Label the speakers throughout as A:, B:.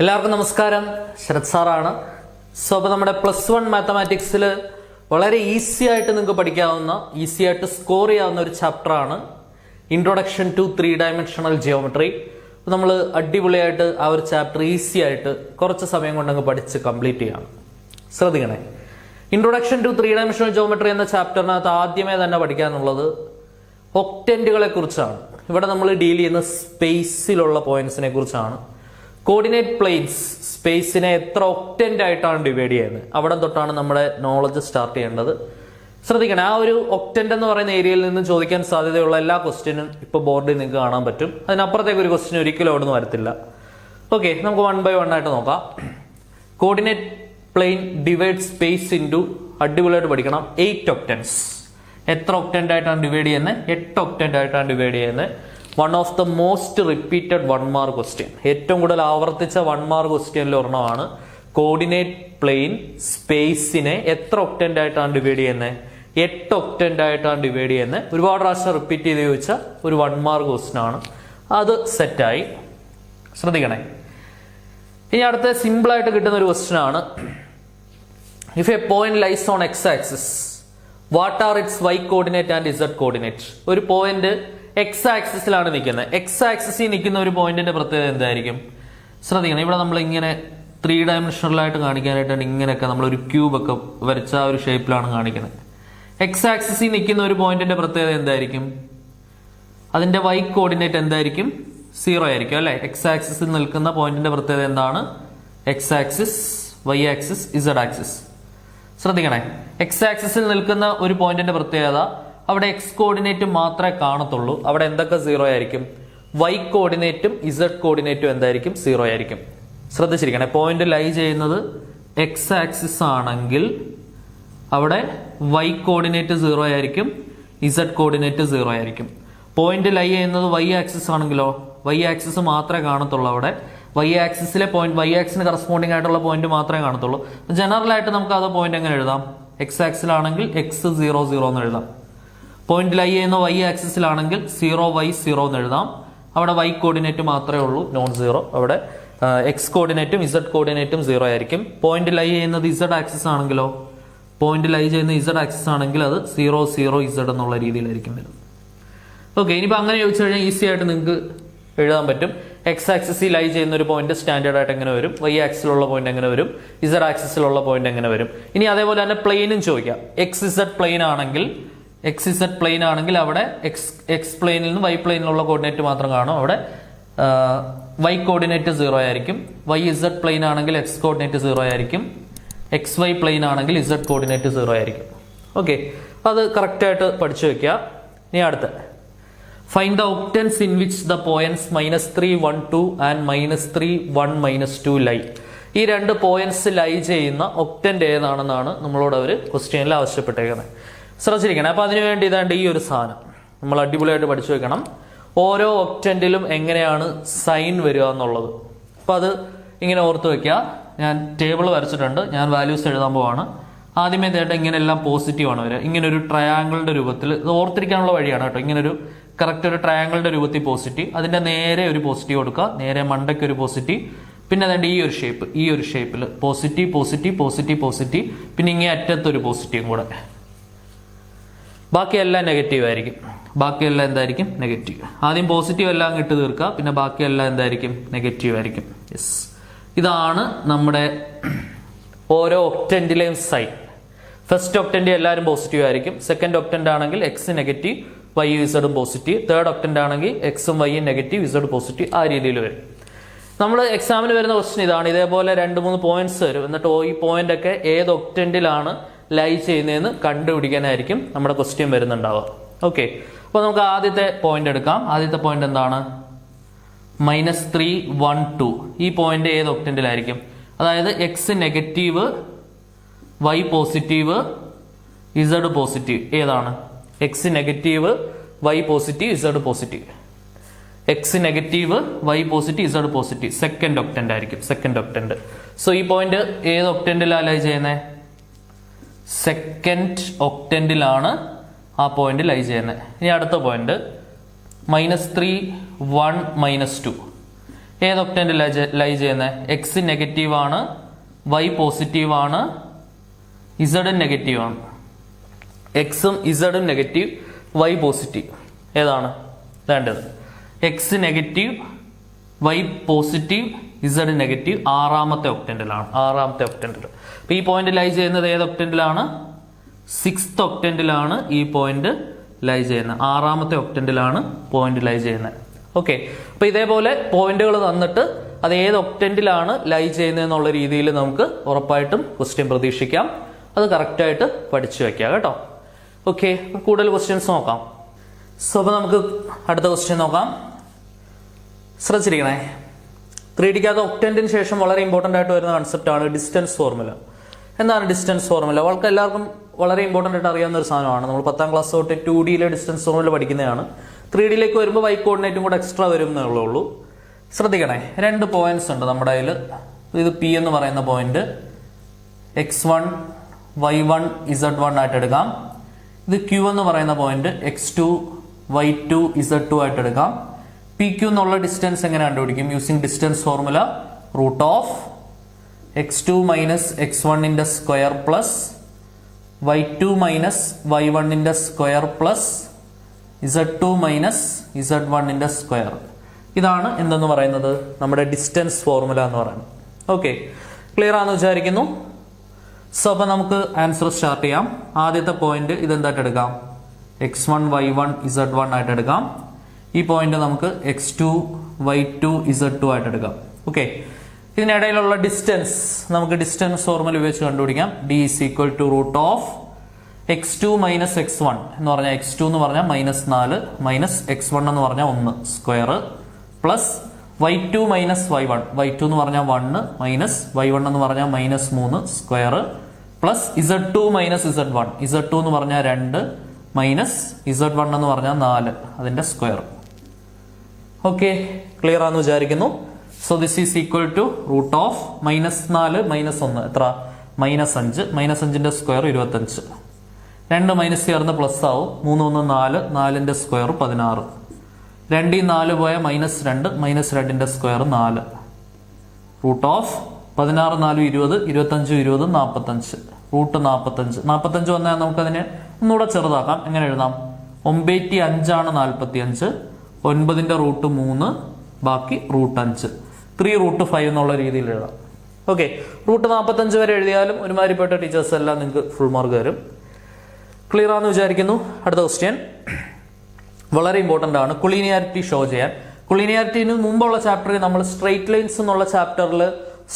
A: എല്ലാവർക്കും നമസ്കാരം. ശരത് സാറാണ്. സോ അപ്പോൾ നമ്മുടെ +1 മാത്തമാറ്റിക്സിൽ വളരെ ഈസി ആയിട്ട് നിങ്ങൾക്ക് പഠിക്കാവുന്ന, ഈസി ആയിട്ട് സ്കോർ ചെയ്യാവുന്ന ഒരു ചാപ്റ്ററാണ് ഇൻട്രൊഡക്ഷൻ ടു 3D ജിയോമെട്രി. നമ്മൾ അടിപൊളിയായിട്ട് ആ ഒരു ചാപ്റ്റർ ഈസി ആയിട്ട് കുറച്ച് സമയം കൊണ്ടങ്ങ് പഠിച്ച് കംപ്ലീറ്റ് ചെയ്യണം. ശ്രദ്ധിക്കണേ, ഇൻട്രൊഡക്ഷൻ ടു 3D ജിയോമെട്രി എന്ന ചാപ്റ്ററിനകത്ത് ആദ്യമേ തന്നെ പഠിക്കാനുള്ളത് ഒക്ടന്റുകളെ കുറിച്ചാണ്. ഇവിടെ നമ്മൾ ഡീൽ ചെയ്യുന്ന സ്പേസിലുള്ള പോയിന്റ്സിനെ കുറിച്ചാണ്. കോർഡിനേറ്റ് പ്ലെയിൻസ് സ്പേസിനെ എത്ര ഒക്ടന്റ് ആയിട്ടാണ് ഡിവൈഡ് ചെയ്യുന്നത്, അവിടെ തൊട്ടാണ് നമ്മുടെ നോളജ് സ്റ്റാർട്ട് ചെയ്യേണ്ടത്. ശ്രദ്ധിക്കണം, ആ ഒരു ഒക്ടന്റ് എന്ന് പറയുന്ന ഏരിയയിൽ നിന്ന് ചോദിക്കാൻ സാധ്യതയുള്ള എല്ലാ ക്വസ്റ്റ്യനും ഇപ്പൊ ബോർഡിൽ നിങ്ങൾക്ക് കാണാൻ പറ്റും. അതിനപ്പുറത്തേക്ക് ഒരു ക്വസ്റ്റ്യൻ ഒരിക്കലും അവിടെ നിന്ന് വരത്തില്ല. ഓക്കെ, നമുക്ക് 1 by 1 ആയിട്ട് നോക്കാം. Coordinate plane divide space into, അടിപൊളിയായിട്ട് പഠിക്കണം, 8 ഒക്ടൻസ്. എത്ര ഒക്ടന്റ് ആയിട്ടാണ് ഡിവൈഡ് ചെയ്യുന്നത്? 8 ഒക്ടന്റ് ആയിട്ടാണ് ഡിവൈഡ് ചെയ്യുന്നത്. One of the most repeated 1 mark question, ഏറ്റവും കൂടുതൽ ആവർത്തിച്ച 1 മാർക്ക് ക്വസ്റ്റ്യനിൽ ഒരെണ്ണമാണ് കോർഡിനേറ്റ് പ്ലെയിൻ സ്പേസിനെ എത്ര ഒക്ടന്റ് ആയിട്ടാണ് ഡിവൈഡ് ചെയ്യുന്നത്? 8 ഒക്ടന്റ് ആയിട്ടാണ് ഡിവൈഡ് ചെയ്യുന്നത്. ഒരുപാട് പ്രാവശ്യം റിപ്പീറ്റ് ചെയ്ത് ചോദിച്ച ഒരു 1 മാർക്ക് ക്വസ്റ്റ്യൻ ആണ്. അത് സെറ്റായി. ശ്രദ്ധിക്കണേ, ഇനി അടുത്ത സിമ്പിൾ ആയിട്ട് കിട്ടുന്ന ഒരു ക്വസ്റ്റ്യൻ ആണ്. If a point lies on X axis, what are its Y coordinate and Z coordinate? ഒരു പോയിന്റ് എക്സ് ആക്സിസിലാണ് നിൽക്കുന്നത്. എക്സ് ആക്സിസിൽ നിൽക്കുന്ന ഒരു പോയിന്റിന്റെ പ്രത്യേകത എന്തായിരിക്കും? ശ്രദ്ധിക്കണം, ഇവിടെ നമ്മൾ ഇങ്ങനെ 3 ഡയമെൻഷണലായിട്ട് കാണിക്കാനായിട്ടാണ് ഇങ്ങനെയൊക്കെ നമ്മൾ ഒരു ക്യൂബ് ഒക്കെ വരച്ച ആ ഒരു ഷേപ്പിലാണ് കാണിക്കുന്നത്. എക്സ് ആക്സിസിൽ നിൽക്കുന്ന ഒരു പോയിന്റിന്റെ പ്രത്യേകത എന്തായിരിക്കും? അതിന്റെ വൈ കോർഡിനേറ്റ് എന്തായിരിക്കും? 0 ആയിരിക്കും അല്ലെ? എക്സ് ആക്സിസിൽ നിൽക്കുന്ന പോയിന്റിന്റെ പ്രത്യേകത എന്താണ്? X axis, Y axis, Z axis. ശ്രദ്ധിക്കണേ, എക്സ് ആക്സിസിൽ നിൽക്കുന്ന ഒരു പോയിന്റിന്റെ പ്രത്യേകത അവിടെ എക്സ് കോർഡിനേറ്റ് മാത്രമേ കാണത്തുള്ളൂ. അവിടെ എന്തൊക്കെ 0 ആയിരിക്കും? വൈ കോർഡിനേറ്റും ഇസഡ് കോർഡിനേറ്റും എന്തായിരിക്കും? 0 ആയിരിക്കും. ശ്രദ്ധിച്ചിരിക്കണേ, പോയിന്റ് ലൈ ചെയ്യുന്നത് എക്സ് ആക്സിസ് ആണെങ്കിൽ അവിടെ വൈ കോർഡിനേറ്റ് 0 ആയിരിക്കും, ഇസഡ് കോർഡിനേറ്റ് 0 ആയിരിക്കും. പോയിന്റ് ലൈ ചെയ്യുന്നത് വൈ ആക്സിസ് ആണെങ്കിലോ വൈ ആക്സിസ് മാത്രമേ കാണത്തുള്ളൂ. അവിടെ വൈ ആക്സിസിലെ പോയിന്റ്, വൈ ആക്സിന് കറസ്പോണ്ടിങ് ആയിട്ടുള്ള പോയിന്റ് മാത്രമേ കാണത്തുള്ളൂ. ജനറൽ ആയിട്ട് നമുക്ക് അത് പോയിന്റ് എങ്ങനെ എഴുതാം? എക്സ് ആക്സിലാണെങ്കിൽ എക്സ് 0 0 എന്ന് എഴുതാം. പോയിന്റ് ലൈ ചെയ്യുന്ന വൈ ആക്സിസിലാണെങ്കിൽ 0 y 0 എന്ന് എഴുതാം. അവിടെ വൈ കോർഡിനേറ്റ് മാത്രമേ ഉള്ളൂ നോൺ 0. അവിടെ എക്സ് കോർഡിനേറ്റും ഇസഡ് കോർഡിനേറ്റും 0 ആയിരിക്കും. പോയിന്റ് ലൈ ചെയ്യുന്നത് ഇസഡ് ആക്സിസ് ആണെങ്കിലോ, പോയിന്റ് ലൈ ചെയ്യുന്ന ഇസഡ് ആക്സിസ് ആണെങ്കിൽ അത് 0 0 ഇസഡ് എന്നുള്ള രീതിയിലായിരിക്കും വരുന്നത്. ഓക്കെ, ഇനിയിപ്പോൾ അങ്ങനെ ചോദിച്ചു കഴിഞ്ഞാൽ ഈസി ആയിട്ട് നിങ്ങൾക്ക് എഴുതാൻ പറ്റും. എക്സ് ആക്സിസിൽ ലൈ ചെയ്യുന്ന ഒരു പോയിന്റ് സ്റ്റാൻഡേർഡ് ആയിട്ട് എങ്ങനെ വരും? വൈ ആക്സിലുള്ള പോയിന്റ് എങ്ങനെ വരും? ഇസഡ് ആക്സിസിലുള്ള പോയിന്റ് എങ്ങനെ വരും? ഇനി അതേപോലെ തന്നെ പ്ലെയിനും ചോദിക്കാം. എക്സ് ഇസഡ് പ്ലെയിൻ ആണെങ്കിൽ, എക്സ് ഇസഡ് പ്ലെയിൻ ആണെങ്കിൽ അവിടെ എക്സ് പ്ലെയിനിൽ നിന്ന് വൈ പ്ലെയിനിലുള്ള കോർഡിനേറ്റ് മാത്രം കാണും. അവിടെ വൈ കോർഡിനേറ്റ് 0 ആയിരിക്കും. വൈ ഇസഡ് പ്ലെയിൻ ആണെങ്കിൽ എക്സ് കോർഡിനേറ്റ് 0 ആയിരിക്കും. എക്സ് വൈ പ്ലെയിൻ ആണെങ്കിൽ ഇസഡ് കോർഡിനേറ്റ് 0 ആയിരിക്കും. ഓക്കെ, അത് കറക്റ്റ് ആയിട്ട് പഠിച്ചു വെക്കുക. ഇനി അടുത്ത, find the octants in which the points -3 1 2 and -3 1 -2 lie. ഈ 2 പോയിന്റ്സ് ലൈ ചെയ്യുന്ന ഒക്ടന്റ് ഏതാണെന്നാണ് നമ്മളോട് അവർ ക്വസ്റ്റ്യനിൽ ആവശ്യപ്പെട്ടേക്കുന്നത്. ശ്രദ്ധിച്ചിരിക്കണം. അപ്പൊ അതിനുവേണ്ടി ഇതാണ്ട് ഈ ഒരു സാധനം നമ്മൾ അടിപൊളിയായിട്ട് പഠിച്ചു വെക്കണം. ഓരോ ഒക്ടന്റിലും എങ്ങനെയാണ് സൈൻ വരിക എന്നുള്ളത്. അപ്പൊ അത് ഇങ്ങനെ ഓർത്ത് വെക്കുക. ഞാൻ ടേബിൾ വരച്ചിട്ടുണ്ട്, ഞാൻ വാല്യൂസ് എഴുതാൻ പോവാണ്. ആദ്യമേ തേട്ട ഇങ്ങനെ എല്ലാം പോസിറ്റീവ് ആണ് വരിക. ഇങ്ങനെ ഒരു ട്രയാങ്കിളിന്റെ രൂപത്തിൽ, ഇത് ഓർത്തിരിക്കാനുള്ള വഴിയാണ് കേട്ടോ. ഇങ്ങനെ ഒരു കറക്റ്റ് ഒരു ട്രയാങ്കിളിന്റെ രൂപത്തിൽ പോസിറ്റീവ്, അതിന്റെ നേരെ ഒരു പോസിറ്റീവ് കൊടുക്കുക, നേരെ മണ്ടയ്ക്ക് ഒരു പോസിറ്റീവ്, പിന്നെ അതുകൊണ്ട് ഈ ഒരു ഷേപ്പ്, ഈ ഒരു ഷേപ്പിൽ പോസിറ്റീവ് പോസിറ്റീവ് പോസിറ്റീവ് പോസിറ്റീവ്, പിന്നെ ഇങ്ങനെ അറ്റത്തൊരു പോസിറ്റീവും കൂടെ. ബാക്കിയെല്ലാം നെഗറ്റീവ് ആയിരിക്കും. ബാക്കിയെല്ലാം എന്തായിരിക്കും? നെഗറ്റീവ്. ആദ്യം പോസിറ്റീവ് എല്ലാം ഇട്ട് തീർക്കുക, പിന്നെ ബാക്കിയെല്ലാം എന്തായിരിക്കും? നെഗറ്റീവ് ആയിരിക്കും. യെസ്, ഇതാണ് നമ്മുടെ ഓരോ ഒക്ടന്റിലെയും സൈൻ. ഫസ്റ്റ് ഒക്ടന്റ് എല്ലാവരും പോസിറ്റീവ് ആയിരിക്കും. സെക്കൻഡ് ഒക്ടന്റ് ആണെങ്കിൽ എക്സ് നെഗറ്റീവ്, വൈ ഇസഡും പോസിറ്റീവ്. തേർഡ് ഒക്ടന്റ് ആണെങ്കിൽ എക്സും വൈയും നെഗറ്റീവ്, ഇസഡ് പോസിറ്റീവ്. ആ രീതിയിൽ വരും. നമ്മൾ എക്സാമിന് വരുന്ന ക്വസ്റ്റ്യൻ ഇതാണ്. ഇതേപോലെ 2-3 പോയിന്റ്സ് വരും. എന്നിട്ട് ഈ പോയിന്റ് ഒക്കെ ഏത് ഒക്ടന്റിലാണ് ലൈ ചെയ്യുന്നതെന്ന് കണ്ടുപിടിക്കാനായിരിക്കും നമ്മുടെ ക്വസ്റ്റ്യൻ വരുന്നുണ്ടാവുക. ഓക്കെ, അപ്പൊ നമുക്ക് ആദ്യത്തെ പോയിന്റ് എടുക്കാം. ആദ്യത്തെ പോയിന്റ് എന്താണ്? -3 1 2. ഈ പോയിന്റ് ഏത് ഒക്ടന്റിലായിരിക്കും? അതായത് X negative, Y positive, Z positive. ഏതാണ്? X negative, Y positive, Z positive. X negative, Y positive, Z positive. Second octant ആയിരിക്കും, സെക്കൻഡ് ഒക്ടന്റ്. സോ ഈ പോയിന്റ് ഏത് ഒക്ടന്റിലാണ് ലൈ ചെയ്യുന്നത്? സെക്കൻഡ് ഒക്ടന്റിലാണ് ആ പോയിന്റ് ലൈ ചെയ്യുന്നത്. ഇനി അടുത്ത പോയിന്റ് -3 1 -2. ഏത് ഒക്ടന്റിൽ ലൈ ചെയ്യുന്നത്? എക്സ് നെഗറ്റീവ് ആണ്, വൈ പോസിറ്റീവ് ആണ്, ഇസഡും നെഗറ്റീവ് ആണ്. എക്സും ഇസഡും നെഗറ്റീവ്, വൈ പോസിറ്റീവ്. ഏതാണ് വേണ്ടത്? X negative, Y positive, Z negative. ആറാമത്തെ ഒക്ടന്റിലാണ്. അപ്പൊ ഈ പോയിന്റ് ലൈ ചെയ്യുന്നത് ഏത് ഒക്ടന്റിലാണ്? 6th ഒക്ടന്റിലാണ് ഈ പോയിന്റ് ലൈ ചെയ്യുന്നത്. ആറാമത്തെ ഒക്ടന്റിലാണ് പോയിന്റ് ലൈ ചെയ്യുന്നത്. ഓക്കെ, അപ്പൊ ഇതേപോലെ പോയിന്റുകൾ തന്നിട്ട് അത് ഏത് ഒക്ടന്റിലാണ് ലൈ ചെയ്യുന്നതെന്നുള്ള രീതിയിൽ നമുക്ക് ഉറപ്പായിട്ടും ക്വസ്റ്റ്യൻ പ്രതീക്ഷിക്കാം. അത് കറക്റ്റായിട്ട് പഠിച്ചു വെക്കാം കേട്ടോ. ഓക്കെ, കൂടുതൽ ക്വസ്റ്റ്യൻസ് നോക്കാം. സോ അപ്പൊ നമുക്ക് അടുത്ത ക്വസ്റ്റ്യൻ നോക്കാം. ശ്രദ്ധിച്ചിരിക്കണേ. 3Dക്കകത്ത് ഒക്ടന്റിന് ശേഷം വളരെ ഇമ്പോർട്ടന്റ് ആയിട്ട് വരുന്ന കൺസെപ്റ്റ് ആണ് ഡിസ്റ്റൻസ് ഫോർമുല. എന്താണ് ഡിസ്റ്റൻസ് ഫോർമുല? അവൾക്ക് എല്ലാവർക്കും വളരെ ഇമ്പോർട്ടന്റ് ആയിട്ട് അറിയാവുന്ന ഒരു സാധനമാണ്. നമ്മൾ 10ാം ക്ലാസ് തൊട്ട് 2Dയിലെ ഡിസ്റ്റൻസ് ഫോർമുല പഠിക്കുന്നതാണ്. 3Dയിലേക്ക് വരുമ്പോൾ വൈ കോർഡിനേറ്റും കൂടെ എക്സ്ട്രാ വരും എന്നുള്ളേ ഉള്ളൂ. ശ്രദ്ധിക്കണേ, 2 പോയിന്റ്സ് ഉണ്ട് നമ്മുടെ കയ്യിൽ. ഇത് പി എന്ന് പറയുന്ന പോയിന്റ് x1 y1 z1 ആയിട്ട് എടുക്കാം. ഇത് Q എന്ന് പറയുന്ന പോയിന്റ് x2 y2 z2 ആയിട്ട് എടുക്കാം. പി ക്യൂ എന്നുള്ള ഡിസ്റ്റൻസ് എങ്ങനെ കണ്ടുപിടിക്കും? Using distance formula root of x2 minus x1 square plus y2 minus y1 square plus z2 minus z1 square. ഇതാണ് എന്തെന്ന് പറയുന്നത്? നമ്മുടെ ഡിസ്റ്റൻസ് ഫോർമുല എന്ന് പറയുന്നത്. ഓക്കെ, ക്ലിയർ ആണെന്ന് വിചാരിക്കുന്നു. സോ അപ്പൊ നമുക്ക് ആൻസർ സ്റ്റാർട്ട് ചെയ്യാം. ആദ്യത്തെ പോയിന്റ് ഇതെന്തായിട്ട് എടുക്കാം? x1 y1 z1 ആയിട്ട് എടുക്കാം. ഈ പോയിന്റ് നമുക്ക് x2 y2 z2 ആയിട്ട് എടുക്കാം. ഓക്കെ, ഇതിനിടയിലുള്ള ഡിസ്റ്റൻസ് നമുക്ക് ഡിസ്റ്റൻസ് ഫോർമുല ഉപയോഗിച്ച് കണ്ടുപിടിക്കാം. d is equal to root of x2 minus x1 എന്ന് പറഞ്ഞാൽ x2 എന്ന് പറഞ്ഞാൽ -4 മൈനസ് x1 എന്ന് പറഞ്ഞാൽ 1 square plus y2 minus y1, y2 എന്ന് പറഞ്ഞാൽ 1 മൈനസ് y1 എന്ന് പറഞ്ഞാൽ -3 square plus z2 minus z1, z2 എന്ന് പറഞ്ഞാൽ 2 മൈനസ് z1 എന്ന് പറഞ്ഞാൽ 4 അതിന്റെ സ്ക്വയർ. ഓക്കെ, ക്ലിയർ ആണെന്ന് വിചാരിക്കുന്നു. So this is equal to root of -4 -1 എത്ര? -5. -5ന്റെ സ്ക്വയർ 25. 2 മൈനസ് ചേർന്ന് പ്ലസ് ആവും. 3 1 4, 4ന്റെ സ്ക്വയർ 16. 2 4 പോയ -2, -2ന്റെ സ്ക്വയർ 4. Root of 16 4 20, 25 20 45. റൂട്ട് 45. 45 വന്നാൽ നമുക്കതിനെ ഒന്നുകൂടെ ചെറുതാക്കാം. എങ്ങനെ എഴുതാം? 95 ആണ് 45. 9ന്റെ റൂട്ട് 3, ബാക്കി റൂട്ട് 5. 3 റൂട്ട് 5 എന്നുള്ള രീതിയിൽ എഴുതാം. ഓക്കെ, റൂട്ട് 45 വരെ എഴുതിയാലും ഒരുമാതിരിപ്പെട്ട ടീച്ചേഴ്സ് എല്ലാം നിങ്ങൾക്ക് ഫുൾ മാർക്ക് തരും. ക്ലിയർ ആണെന്ന് വിചാരിക്കുന്നു. അടുത്ത ക്വസ്റ്റ്യൻ വളരെ ഇമ്പോർട്ടന്റ് ആണ്. കൊളീനിയാരിറ്റി ഷോ ചെയ്യാൻ. കൊളീനിയാരിറ്റിന് മുമ്പുള്ള ചാപ്റ്ററിൽ നമ്മൾ സ്ട്രെയിറ്റ് ലൈൻസ് എന്നുള്ള ചാപ്റ്ററിൽ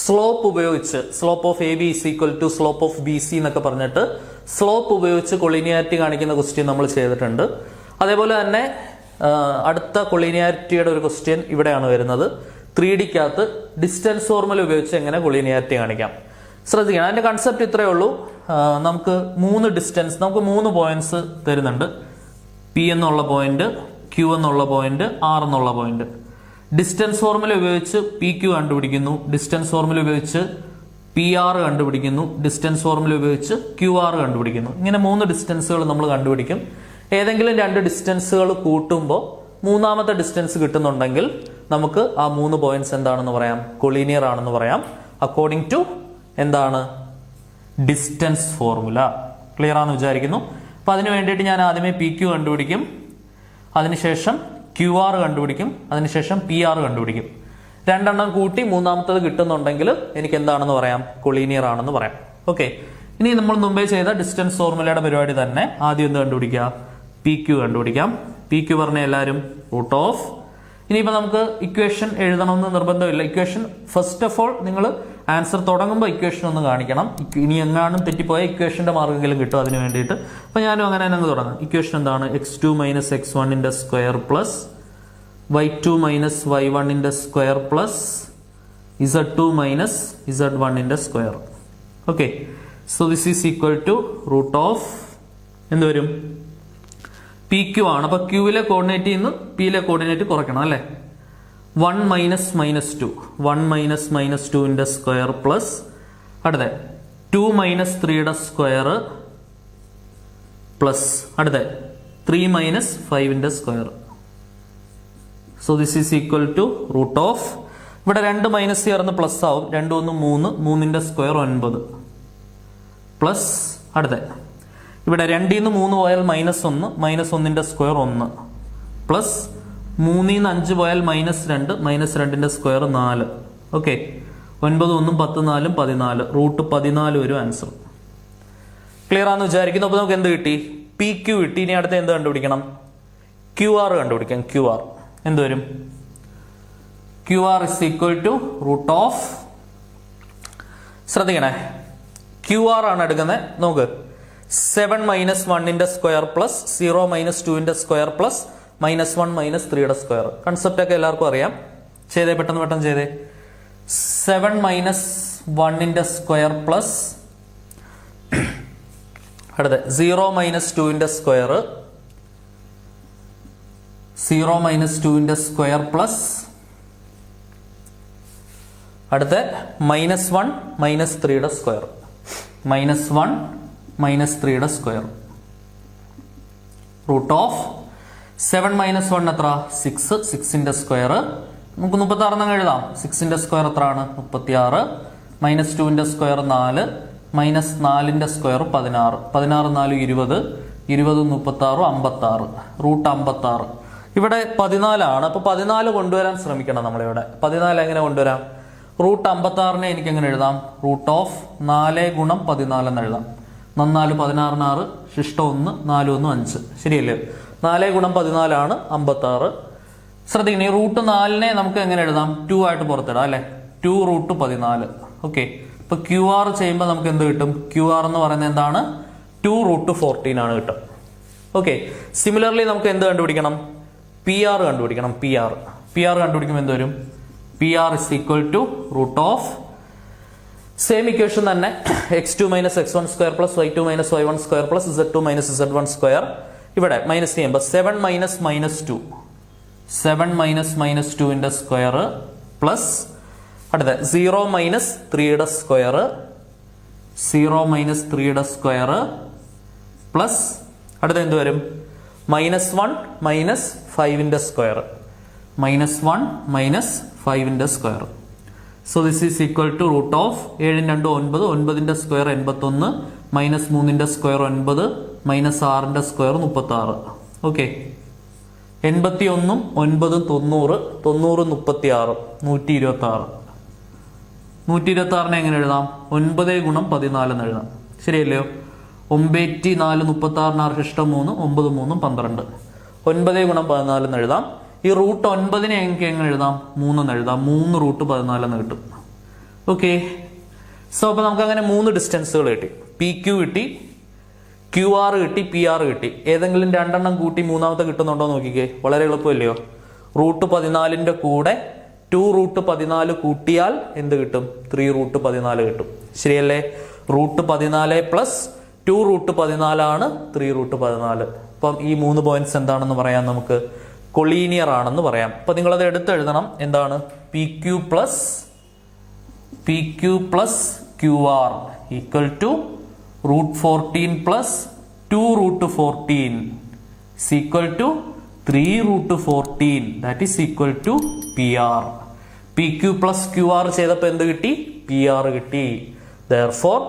A: സ്ലോപ്പ് ഉപയോഗിച്ച് slope of A B is equal to slope of B C എന്നൊക്കെ പറഞ്ഞിട്ട് സ്ലോപ്പ് ഉപയോഗിച്ച് കൊളീനിയാരിറ്റി കാണിക്കുന്ന ക്വസ്റ്റ്യൻ നമ്മൾ ചെയ്തിട്ടുണ്ട്. അതേപോലെ തന്നെ അടുത്ത കൊളീനിയാരിറ്റിയുടെ ഒരു ക്വസ്റ്റ്യൻ ഇവിടെയാണ് വരുന്നത്. 3Dക്കകത്ത് ഡിസ്റ്റൻസ് ഫോർമുല ഉപയോഗിച്ച് എങ്ങനെ കൊളീനിയാരിറ്റി കാണിക്കാം. ശ്രദ്ധിക്കണം, അതിന്റെ കൺസെപ്റ്റ് ഇത്രയേ ഉള്ളൂ. നമുക്ക് 3 ഡിസ്റ്റൻസ്, നമുക്ക് 3 പോയിന്റ്സ് തരുന്നുണ്ട്. പി എന്നുള്ള പോയിന്റ്, ക്യൂ എന്നുള്ള പോയിന്റ്, ആർ എന്നുള്ള പോയിന്റ്. ഡിസ്റ്റൻസ് ഫോർമുല ഉപയോഗിച്ച് പി ക്യൂ കണ്ടുപിടിക്കുന്നു, ഡിസ്റ്റൻസ് ഫോർമുല ഉപയോഗിച്ച് പി ആർ കണ്ടുപിടിക്കുന്നു, ഡിസ്റ്റൻസ് ഫോർമുല ഉപയോഗിച്ച് ക്യു ആർ കണ്ടുപിടിക്കുന്നു. ഇങ്ങനെ 3 ഡിസ്റ്റൻസുകൾ നമ്മൾ കണ്ടുപിടിക്കും. ഏതെങ്കിലും 2 ഡിസ്റ്റൻസുകൾ കൂട്ടുമ്പോൾ മൂന്നാമത്തെ ഡിസ്റ്റൻസ് കിട്ടുന്നുണ്ടെങ്കിൽ നമുക്ക് ആ 3 പോയിന്റ്സ് എന്താണെന്ന് പറയാം? കൊളീനിയർ ആണെന്ന് പറയാം. അക്കോർഡിംഗ് ടു എന്താണ്? Distance formula. ക്ലിയർ ആണെന്ന് വിചാരിക്കുന്നു. അപ്പൊ അതിന് വേണ്ടിയിട്ട് ഞാൻ ആദ്യമേ പി ക്യൂ കണ്ടുപിടിക്കും, അതിനുശേഷം ക്യു ആർ കണ്ടുപിടിക്കും, അതിനുശേഷം പി ആർ കണ്ടുപിടിക്കും. 2 എണ്ണം കൂട്ടി മൂന്നാമത്തത് കിട്ടുന്നുണ്ടെങ്കിൽ എനിക്ക് എന്താണെന്ന് പറയാം? കൊളീനിയർ ആണെന്ന് പറയാം. ഓക്കെ, ഇനി നമ്മൾ മുമ്പേ ചെയ്ത ഡിസ്റ്റൻസ് ഫോർമുലയുടെ പരിപാടി തന്നെ. ആദ്യം എന്ത് കണ്ടുപിടിക്കുക? പി ക്യൂ കണ്ടുപിടിക്കാം. പി ക്യൂ പറഞ്ഞ എല്ലാവരും റൂട്ട് ഓഫ്. ഇനിയിപ്പോൾ നമുക്ക് ഇക്വേഷൻ എഴുതണമെന്ന് നിർബന്ധമില്ല. ഇക്വേഷൻ ഫസ്റ്റ് ഓഫ് ഓൾ നിങ്ങൾ ആൻസർ തുടങ്ങുമ്പോൾ ഇക്വേഷൻ ഒന്ന് കാണിക്കണം. ഇനി എങ്ങാനും തെറ്റിപ്പോയ ഇക്വേഷന്റെ മാർക്കെങ്കിലും കിട്ടും അതിന് വേണ്ടിയിട്ട്. അപ്പൊ ഞാനും അങ്ങനെ തന്നെ തുടങ്ങാം. ഇക്വേഷൻ എന്താണ്? x2 minus x1 square plus y2 minus y1 square plus z2 minus z1 square. Okay, so this is equal to root of എന്ത് വരും? പി ക്യൂ ആണ്. അപ്പൊ ക്യൂവിലെ കോർഡിനേറ്റ് നിന്ന് പിയിലെ കോർഡിനേറ്റ് കുറയ്ക്കണം അല്ലെ? 1 മൈനസ് -2, 1 മൈനസ് -2 സ്ക്വയർ പ്ലസ് അടുത്ത 2 മൈനസ് 3 സ്ക്വയർ പ്ലസ് അടുത്ത 3 minus 5 square. So this is equal to root of ഇവിടെ 2 മൈനസ് ചേർന്ന് പ്ലസ് ആവും. 2 1 3, 3ന്റെ സ്ക്വയർ 9 പ്ലസ് അടുത്ത ഇവിടെ 2 ന്ന് 3 പോയാൽ -1, -1ന്റെ സ്ക്വയർ 1 പ്ലസ് 3 ന്ന് 5 പോയാൽ -2, -2ന്റെ സ്ക്വയർ 4. ഓക്കെ, 9 1 10 4 14, റൂട്ട് 14 വരും ആൻസർ. ക്ലിയർ ആണെന്ന് വിചാരിക്കുന്നു. അപ്പൊ നമുക്ക് എന്ത് കിട്ടി? പി ക്യു കിട്ടി. ഇനി അടുത്ത എന്ത് കണ്ടുപിടിക്കണം? ക്യു ആർ കണ്ടുപിടിക്കാം. ക്യു ആർ എന്ത് വരും? Q R is equal to root of, ശ്രദ്ധിക്കണേ, ക്യു ആർ ആണ് എടുക്കുന്നത്. നോക്ക്, 7 മൈനസ് 1ന്റെ സ്ക്വയർ പ്ലസ് 0 മൈനസ് 2ന്റെ സ്ക്വയർ പ്ലസ് -1 മൈനസ് 3യുടെ സ്ക്വയർ. കൺസെപ്റ്റ് ഒക്കെ എല്ലാവർക്കും അറിയാം. ചെയ്തേ, പെട്ടെന്ന് ചെയ്തേ. 7 മൈനസ് 1ന്റെ സ്ക്വയർ പ്ലസ് അടുത്ത 0 മൈനസ് 2ന്റെ സ്ക്വയർ, 0 മൈനസ് 2ന്റെ സ്ക്വയർ പ്ലസ് അടുത്ത -1 മൈനസ് 3യുടെ സ്ക്വയർ, -1 മൈനസ് 3യുടെ സ്ക്വയർ. റൂട്ട് ഓഫ് 7 മൈനസ് 1 എത്ര? 6, 6ന്റെ സ്ക്വയർ. നമുക്ക് 36 എന്ന് എഴുതാം. 6ന്റെ സ്ക്വയർ എത്രയാണ്? 36. -2ന്റെ സ്ക്വയർ 4, -4ന്റെ സ്ക്വയർ 16, 16 4 20, 20 36 56, റൂട്ട് 56. ഇവിടെ 14 ആണ്. അപ്പൊ 14 കൊണ്ടുവരാൻ ശ്രമിക്കണം നമ്മളിവിടെ. 14 എങ്ങനെ കൊണ്ടുവരാം? റൂട്ട് 56നെ എനിക്ക് എങ്ങനെ എഴുതാം? റൂട്ട് ഓഫ് 4 ഗുണം 14 എന്ന് എഴുതാം. 4 16 6, ശിഷ്ട 1, 4 1 5. ശരിയല്ലേ? 4 ഗുണം 14 ആണ് 56. ശ്രദ്ധിക്കണം, ഈ റൂട്ട് 4നെ നമുക്ക് എങ്ങനെ എഴുതാം? 2 ആയിട്ട് പുറത്തിടാം അല്ലെ? 2 റൂട്ട് 14. ഓക്കെ, ഇപ്പൊ ക്യു ആർ ചെയ്യുമ്പോൾ നമുക്ക് എന്ത് കിട്ടും? ക്യു ആർ എന്ന് പറയുന്നത് എന്താണ്? 2 റൂട്ട് 14 ആണ് കിട്ടും. ഓക്കെ, സിമിലർലി നമുക്ക് എന്ത് കണ്ടുപിടിക്കണം? പി ആർ കണ്ടുപിടിക്കണം. പി ആർ കണ്ടുപിടിക്കുമ്പോൾ എന്ത് വരും? P R is equal to root of, same equation തന്നെ, x2 minus x1 square plus y2 minus y1 square plus z2 minus z1 square. ഇവിടെ മൈനസ് ചെയ്യുമ്പോൾ 7 മൈനസ് -2, 7 മൈനസ് -2ന്റെ സ്ക്വയർ പ്ലസ് അടുത്ത 0 minus 3യുടെ square, 0 minus 3യുടെ square plus അടുത്ത എന്ത് വരും? -1 മൈനസ് 5ന്റെ സ്ക്വയർ, -1 മൈനസ് 5ന്റെ square. So this is equal to root of 7 2 9, 9ന്റെ സ്ക്വയർ 81, -3ന്റെ സ്ക്വയർ 9, -6ന്റെ സ്ക്വയർ 36. ഓക്കെ, 81 9 90, 90 36, 126. 126നെ എങ്ങനെ എഴുതാം? 9 ഗുണം 14 എന്ന് എഴുതാം. ശരിയല്ലയോ? 9 4 36 6 ശിഷ്ടം 3, 9 3 12, 9 ഗുണം 14 എന്ന് എഴുതാം. ഈ റൂട്ട് 9നെ എനിക്ക് എങ്ങനെ എഴുതാം? 3 എന്ന് എഴുതാം. 3 റൂട്ട് 14 എന്ന് കിട്ടും. ഓക്കെ, സോ അപ്പൊ നമുക്ക് അങ്ങനെ 3 ഡിസ്റ്റൻസുകൾ കിട്ടി. പി ക്യു കിട്ടി, ക്യു ആർ കിട്ടി, പി ആർ കിട്ടി. ഏതെങ്കിലും 2 എണ്ണം കൂട്ടി മൂന്നാമത്തെ കിട്ടുന്നുണ്ടോ നോക്കിക്കേ. വളരെ എളുപ്പമല്ലയോ? റൂട്ട് 14ന്റെ കൂടെ 2 റൂട്ട് 14 കൂട്ടിയാൽ എന്ത് കിട്ടും? 3 റൂട്ട് 14 കിട്ടും. ശരിയല്ലേ? റൂട്ട് 14 പ്ലസ് 2 റൂട്ട് 14 ആണ് 3 റൂട്ട് 14. അപ്പം ഈ 3 പോയിന്റ്സ് എന്താണെന്ന് പറയാം? നമുക്ക് കൊളീനിയർ ആണെന്ന് പറയാം. അപ്പൊ നിങ്ങളത് എടുത്തെഴുതണം. എന്താണ്? P Q plus Q R equal to root 14 plus 2 root 14 is equal to 3 root 14. That is equal to PR. PQ plus QR ചെയ്തപ്പോൾ എന്ത് കിട്ടി? PR കിട്ടി. Therefore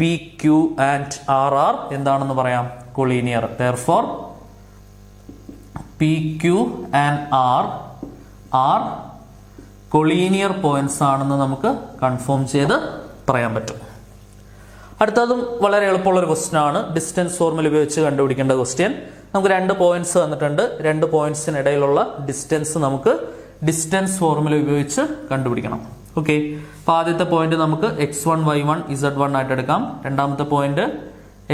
A: PQ and R are എന്താണെന്ന് പറയാം? Collinear. Therefore PQ and R are collinear points ആണെന്ന് നമുക്ക് confirm ചെയ്ത് പറയാൻ പറ്റും. അടുത്തതും വളരെ എളുപ്പമുള്ളൊരു ക്വസ്റ്റ്യൻ ആണ്. ഡിസ്റ്റൻസ് ഫോർമുല ഉപയോഗിച്ച് കണ്ടുപിടിക്കേണ്ട ക്വസ്റ്റ്യൻ. നമുക്ക് 2 പോയിന്റ്സ് തന്നിട്ടുണ്ട്. 2 പോയിന്റ്സിനിടയിലുള്ള ഡിസ്റ്റൻസ് നമുക്ക് ഡിസ്റ്റൻസ് ഫോർമുല ഉപയോഗിച്ച് കണ്ടുപിടിക്കണം. ഓക്കെ, അപ്പൊ ആദ്യത്തെ പോയിന്റ് നമുക്ക് x1 y1 z1 ആയിട്ട് എടുക്കാം. രണ്ടാമത്തെ പോയിന്റ്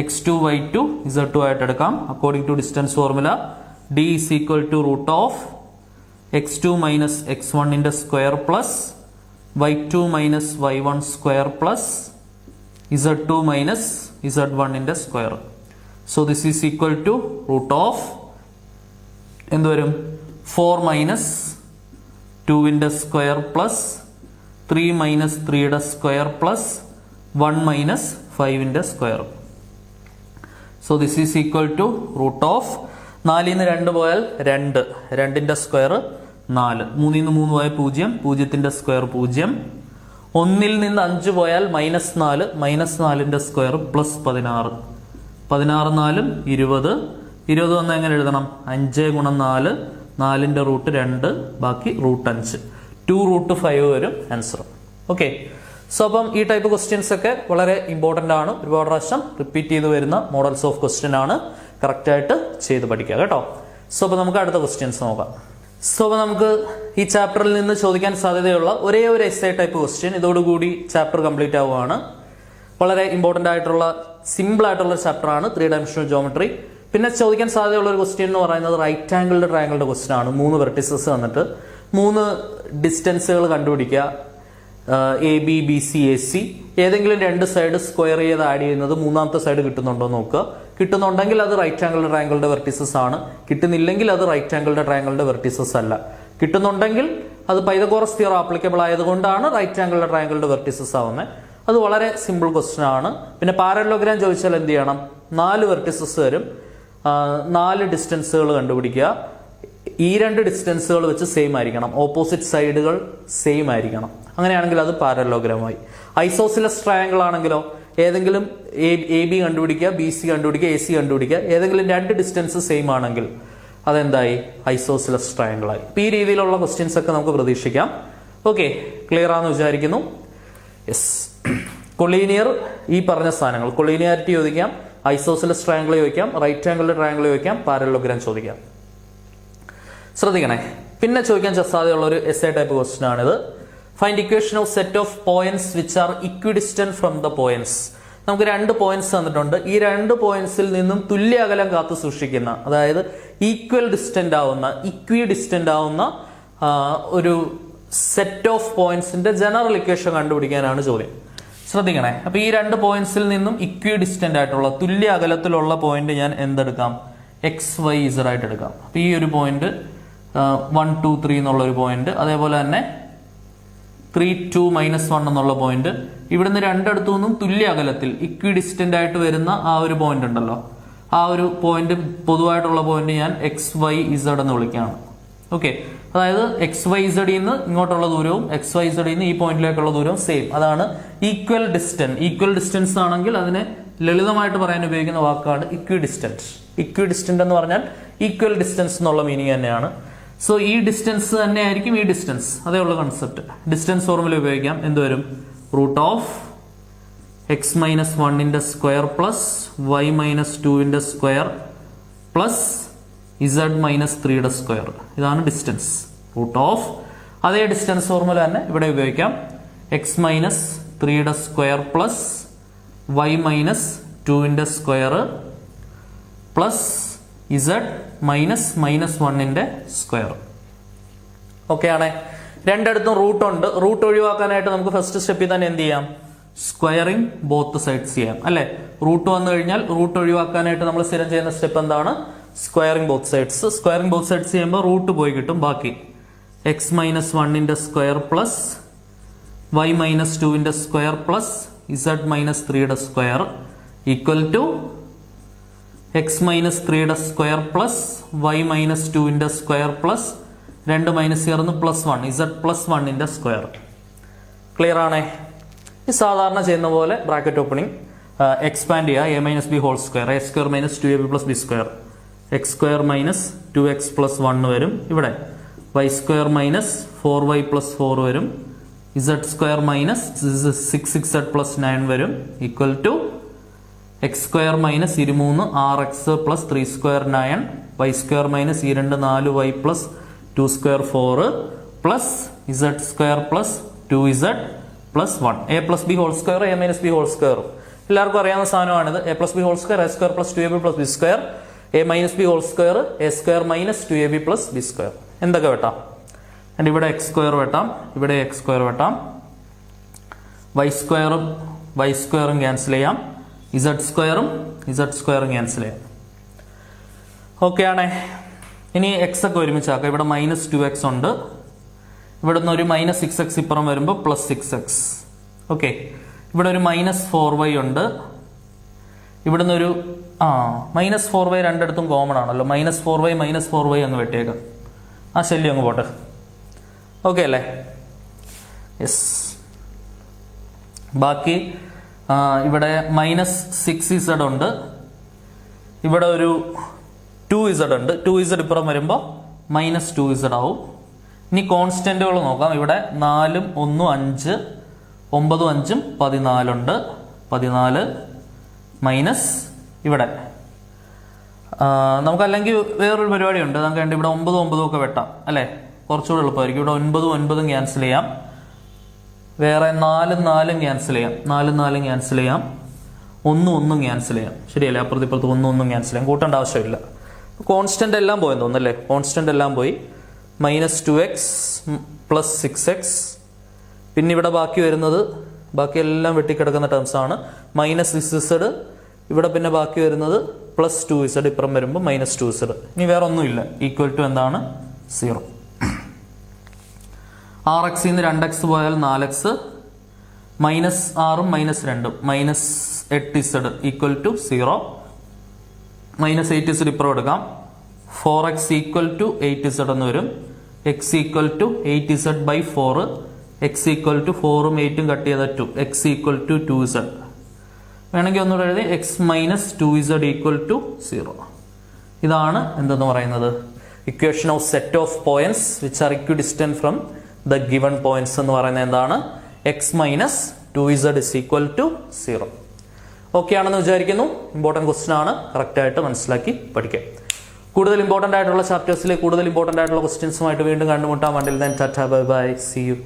A: x2 y2 z2 ആയിട്ട് എടുക്കാം. According to distance formula d is equal to root of x2 minus x1 ന്റെ square plus y2 minus y1 square plus z2 minus z1 ന്റെ square. So this is equal to root of എന്ത് വരും? 4 minus 2 ന്റെ square plus 3 minus 3 യുടെ square plus 1 minus 5 ന്റെ square. So this is equal to root of 4 ന്ന് 2 പോയാൽ 2, 2ന്റെ square 4. 3 ൽ നിന്ന് 3 പോയാൽ 0, 0ന്റെ സ്ക്വയർ 0. 1 ൽ നിന്ന് 5 പോയാൽ -4, -4ന്റെ സ്ക്വയർ പ്ലസ് 16. 16 4 20. 20 വന്നാൽ എങ്ങനെ എഴുതണം? 5 × 4, 4ന്റെ റൂട്ട് 2, ബാക്കി √5. 2√5 വരും ആൻസർ. ഓക്കെ, സോ അപ്പം ഈ ടൈപ്പ് ക്വസ്റ്റ്യൻസ് ഒക്കെ വളരെ ഇമ്പോർട്ടൻ്റ് ആണ്. ഒരുപാട് പ്രാവശ്യം റിപ്പീറ്റ് ചെയ്ത് വരുന്ന മോഡൽസ് ഓഫ് ക്വസ്റ്റ്യൻ ആണ്. കറക്റ്റായിട്ട് ചെയ്ത് പഠിക്കുക കേട്ടോ. സോ അപ്പോൾ നമുക്ക് അടുത്ത ക്വസ്റ്റ്യൻസ് നോക്കാം. സോ അപ്പോൾ നമുക്ക് ഈ ചാപ്റ്ററിൽ നിന്ന് ചോദിക്കാൻ സാധ്യതയുള്ള ഒരേ ഒരു എസ്സേ ടൈപ്പ് ക്വസ്റ്റ്യൻ, ഇതോടുകൂടി ചാപ്റ്റർ കംപ്ലീറ്റ് ആവുകയാണ്. വളരെ ഇമ്പോർട്ടൻ്റ് ആയിട്ടുള്ള സിമ്പിൾ ആയിട്ടുള്ള ചാപ്റ്റർ ആണ് 3 ഡയമെൻഷണൽ ജോമെട്രി. പിന്നെ ചോദിക്കാൻ സാധ്യതയുള്ള ഒരു ക്വസ്റ്റ്യൻ എന്ന് പറയുന്നത് റൈറ്റ് ആംഗിളുടെ ട്രയാംഗിളുടെ ക്വസ്റ്റ്യൻ ആണ്. 3 വെർട്ടിസസ് വന്നിട്ട് 3 ഡിസ്റ്റൻസുകൾ കണ്ടുപിടിക്കുക. AB BC AC ഏതെങ്കിലും 2 സൈഡ് സ്ക്വയർ ചെയ്ത് ആഡ് ചെയ്യുന്നത് മൂന്നാമത്തെ സൈഡ് കിട്ടുന്നുണ്ടോ നോക്കുക. കിട്ടുന്നുണ്ടെങ്കിൽ അത് റൈറ്റ് ആംഗിളുടെ ട്രയാംഗിളുടെ വെർട്ടിസസ് ആണ്. കിട്ടുന്നില്ലെങ്കിൽ അത് റൈറ്റ് ആംഗിളുടെ ട്രയാംഗിളുടെ വെർട്ടിസസ് അല്ല. കിട്ടുന്നുണ്ടെങ്കിൽ അത് പൈതഗോറസ് തിയറം ആപ്ലിക്കബിൾ ആയതുകൊണ്ടാണ് റൈറ്റ് ആംഗിളുടെ ട്രയാംഗിളുടെ വെർട്ടിസസ് ആവുന്നത്. അത് വളരെ സിമ്പിൾ ക്വസ്റ്റ്യൻ ആണ്. പിന്നെ പാരലോഗ്രാം ചോദിച്ചാൽ എന്ത് ചെയ്യണം? 4 വെർട്ടിസസ് വരും, 4 ഡിസ്റ്റൻസുകൾ കണ്ടുപിടിക്കുക. ഈ 2 ഡിസ്റ്റൻസുകൾ വെച്ച് സെയിം ആയിരിക്കണം, ഓപ്പോസിറ്റ് സൈഡുകൾ സെയിം ആയിരിക്കണം. അങ്ങനെയാണെങ്കിൽ അത് പാരലോഗ്രാമായി. ഐസോസിലസ് ട്രയാംഗിൾ ആണെങ്കിലോ ഏതെങ്കിലും AB കണ്ടുപിടിക്കുക, BC കണ്ടുപിടിക്കുക, AC കണ്ടുപിടിക്കുക. ഏതെങ്കിലും 2 ഡിസ്റ്റൻസ് സെയിം ആണെങ്കിൽ അതെന്തായി? ഐസോസിലസ് ട്രയാംഗിൾ ആയി. ഈ രീതിയിലുള്ള ക്വസ്റ്റ്യൻസ് ഒക്കെ നമുക്ക് പ്രതീക്ഷിക്കാം. ഓക്കെ, ക്ലിയർ ആണെന്ന് വിചാരിക്കുന്നു. യെസ്, കൊളീനിയർ ഈ പറഞ്ഞ സാധനങ്ങൾ, കൊളീനിയാരിറ്റി ചോദിക്കാം, ഐസോസിലസ് ട്രയാംഗിൾ ചോദിക്കാം, റൈറ്റ് ആംഗിളുടെ ട്രയാംഗിൾ ചോദിക്കാം, പാരലോഗ്രാം ചോദിക്കാം. ശ്രദ്ധിക്കണേ. പിന്നെ ചോദിക്കാൻ സാധ്യതയുള്ള ഒരു എസ്സേ ടൈപ്പ് ക്വസ്റ്റ്യൻ ആണിത്. Find equation of set of points which are equidistant from the points. നമുക്ക് 2 പോയിന്റ്സ് തന്നിട്ടുണ്ട്. ഈ 2 പോയിന്റ്സിൽ നിന്നും തുല്യ അകലം കാത്തു സൂക്ഷിക്കുന്ന, അതായത് ഇക്വി ഡിസ്റ്റന്റ് ആവുന്ന ഒരു സെറ്റ് ഓഫ് പോയിന്റ്സിന്റെ ജനറൽ ഇക്വേഷൻ കണ്ടുപിടിക്കാനാണ് ചോദ്യം. ശ്രദ്ധിക്കണേ. അപ്പൊ ഈ 2 പോയിന്റ്സിൽ നിന്നും ഇക്വി ഡിസ്റ്റന്റ് ആയിട്ടുള്ള തുല്യ അകലത്തിലുള്ള പോയിന്റ് ഞാൻ എന്തെടുക്കാം? XYZ ആയിട്ട് എടുക്കാം. അപ്പൊ ഈ ഒരു പോയിന്റ് 1 2 3 എന്നുള്ള ഒരു പോയിന്റ്, അതേപോലെ തന്നെ 3 2 -1 എന്നുള്ള പോയിന്റ്. ഇവിടുന്ന് രണ്ടിടത്തു നിന്നും തുല്യ അകലത്തിൽ ഇക്വി ഡിസ്റ്റന്റ് ആയിട്ട് വരുന്ന ആ ഒരു പോയിന്റ് ഉണ്ടല്ലോ, ആ ഒരു പോയിന്റ് പൊതുവായിട്ടുള്ള പോയിന്റ് ഞാൻ XYZ എന്ന് വിളിക്കുകയാണ്. ഓക്കെ, അതായത് XYZ നിന്ന് ഇങ്ങോട്ടുള്ള ദൂരവും XYZ നിന്ന് ഈ പോയിന്റിലേക്കുള്ള ദൂരവും സെയിം. അതാണ് ഈക്വൽ ഡിസ്റ്റൻസ്. ഈക്വൽ ഡിസ്റ്റൻസ് ആണെങ്കിൽ അതിനെ ലളിതമായിട്ട് പറയാൻ ഉപയോഗിക്കുന്ന വാക്കാണ് ഇക്വി ഡിസ്റ്റന്റ്. ഇക്വി ഡിസ്റ്റന്റ് എന്ന് പറഞ്ഞാൽ ഈക്വൽ ഡിസ്റ്റൻസ് എന്നുള്ള മീനിങ് തന്നെയാണ്. സോ ഈ ഡിസ്റ്റൻസ് തന്നെ ആയിരിക്കും ഈ ഡിസ്റ്റൻസ്, അതേ ഉള്ള കൺസെപ്റ്റ്. ഡിസ്റ്റൻസ് ഫോർമുല ഉപയോഗിക്കാം. എന്തുവരും? √(x-1) square plus y-2 square plus z-3 square. ഇതാണ് ഡിസ്റ്റൻസ്. അതേ ഡിസ്റ്റൻസ് ഫോർമുല തന്നെ ഇവിടെ ഉപയോഗിക്കാം. x-3 square plus y-2 square plus z-1 square. Okay ആണേ. രണ്ടിടത്തും റൂട്ട് ഉണ്ട്. റൂട്ട് ഒഴിവാക്കാനായിട്ട് നമുക്ക് ഫസ്റ്റ് സ്റ്റെപ്പിൽ തന്നെ എന്ത് ചെയ്യാം? സ്ക്വയറിംഗ് ബോത്ത് സൈഡ്സ് ചെയ്യാം, അല്ലെ? റൂട്ട് വന്നു കഴിഞ്ഞാൽ റൂട്ട് ഒഴിവാക്കാനായിട്ട് നമ്മൾ സ്ഥിരം ചെയ്യുന്ന സ്റ്റെപ്പ് എന്താണ്? Squaring both sides. Squaring both sides ചെയ്യുമ്പോൾ റൂട്ട് പോയി കിട്ടും. ബാക്കി x-1 square plus y-2 square plus z-3 square equal to x-3 square plus y-2 square plus 2 minus ചേർന്ന് +1 z+1 സ്ക്വയർ. ക്ലിയർ ആണേ? ഈ സാധാരണ ചെയ്യുന്ന പോലെ ബ്രാക്കറ്റ് ഓപ്പണിംഗ് എക്സ്പാൻഡ് ചെയ്യുക. a-b whole square, a² - 2ab + b square, x² - 2x + 1 വരും. ഇവിടെ y² - 4y + 4 വരും. z² - 6z + 9 വരും equal to x² - 23 6x + 3² 9, y² - 2 4y + 2² 4 plus z² + 2z + 1. a + b whole square, a - b whole square എല്ലാവർക്കും അറിയാവുന്ന സാധനമാണിത്. a + b whole square, a² + 2ab + b square, a - b whole square, a² - 2ab + b square. എന്തൊക്കെ വെട്ടാം? ഇവിടെ x² വെട്ടാം, ഇവിടെ x² വെട്ടാം, y² cancel ചെയ്യാം, z² cancel ചെയ്യാം. Okay ആണേ. ഇനി എക്സ് ഒക്കെ ഒരുമിച്ചാക്കാം. ഇവിടെ -2x ഉണ്ട്. ഇവിടെ നിന്ന് ഒരു -6x ഇപ്പുറം വരുമ്പോൾ +6x. ഓക്കെ, ഇവിടെ ഒരു -4y ഉണ്ട്. ഇവിടെ നിന്നൊരു -4y രണ്ടിടത്തും കോമൺ ആണല്ലോ. -4y അങ്ങ് വെട്ടിയേക്കാം. ആ ശല്യം അങ്ങ് പോട്ടെ. ഓക്കെ അല്ലേ? യെസ്. ബാക്കി ഇവിടെ -6z ഉണ്ട്, ഇവിടെ ഒരു 2z ഉണ്ട്. 2z ഇപ്പുറം വരുമ്പോൾ -2z ആവും. ഇനി കോൺസ്റ്റന്റുകൾ നോക്കാം. ഇവിടെ 4 1 5 9 5 14 ഉണ്ട്. 14 മൈനസ് ഇവിടെ നമുക്കല്ലെങ്കിൽ വേറൊരു പരിപാടി ഉണ്ട്. നമുക്ക് വേണ്ടി ഇവിടെ 9 9 ഒക്കെ വെട്ടാം അല്ലേ? കുറച്ചുകൂടെ എളുപ്പമായിരിക്കും. ഇവിടെ 9 9 ക്യാൻസൽ ചെയ്യാം. വേറെ 4 4 ക്യാൻസൽ ചെയ്യാം. 4 4 ക്യാൻസൽ ചെയ്യാം. 1 1 ക്യാൻസൽ ചെയ്യാം. ശരിയല്ലേ? അപ്പുറത്തിപ്പുറത്ത് 1 1 ക്യാൻസൽ ചെയ്യാം. കൂട്ടേണ്ട ആവശ്യമില്ല. കോൺസ്റ്റന്റ് എല്ലാം പോയെന്ന് തോന്നുന്നല്ലേ? കോൺസ്റ്റന്റ് എല്ലാം പോയി. -2x + 6x. പിന്നെ ഇവിടെ ബാക്കി വരുന്നത്, ബാക്കിയെല്ലാം വെട്ടിക്കിടക്കുന്ന ടേംസ് ആണ്. -6z. ഇവിടെ പിന്നെ ബാക്കി വരുന്നത് +2z. ഇപ്പുറം വരുമ്പോൾ -2z. ഇനി വേറെ ഒന്നുമില്ല. ഈക്വൽ ടു എന്താണ്? 0. 6x ന്ന് 2x പോയാൽ 4x. -6 -2 -8z equal to 0. -8z ഇപ്പുറം എടുക്കാം. 4x ഈക്വൽ ടു 8z എന്ന് വരും. x equal to 8z/4. x equal to 4ഉം 8ഉം കട്ട് ചെയ്ത 2. x equal to 2z. വേണമെങ്കിൽ ഒന്നുകൂടെ എഴുതി x - 2z ഈക്വൽ ടു 0. ഇതാണ് എന്തെന്ന് പറയുന്നത്? Equation of set of points which are equidistant from the given points എന്ന് പറയുന്നത് എന്താണ്? x - 2z is equal to 0. Okay ആണെന്ന് വിചാരിക്കുന്നു. ഇമ്പോർട്ടൻറ്റ് ക്വസ്റ്റ്യൻ ആണ്. കറക്റ്റ് ആയിട്ട് മനസ്സിലാക്കി പഠിക്കാം. കൂടുതൽ ഇമ്പോർട്ടൻ്റ് ആയിട്ടുള്ള ചാപ്റ്റേഴ്സിലെ കൂടുതൽ ഇമ്പോർട്ടൻ്റ് ആയിട്ടുള്ള ക്വസ്റ്റ്യൻസുമായിട്ട് വീണ്ടും കണ്ടുമുട്ടാം. until then, tata bye bye, see U.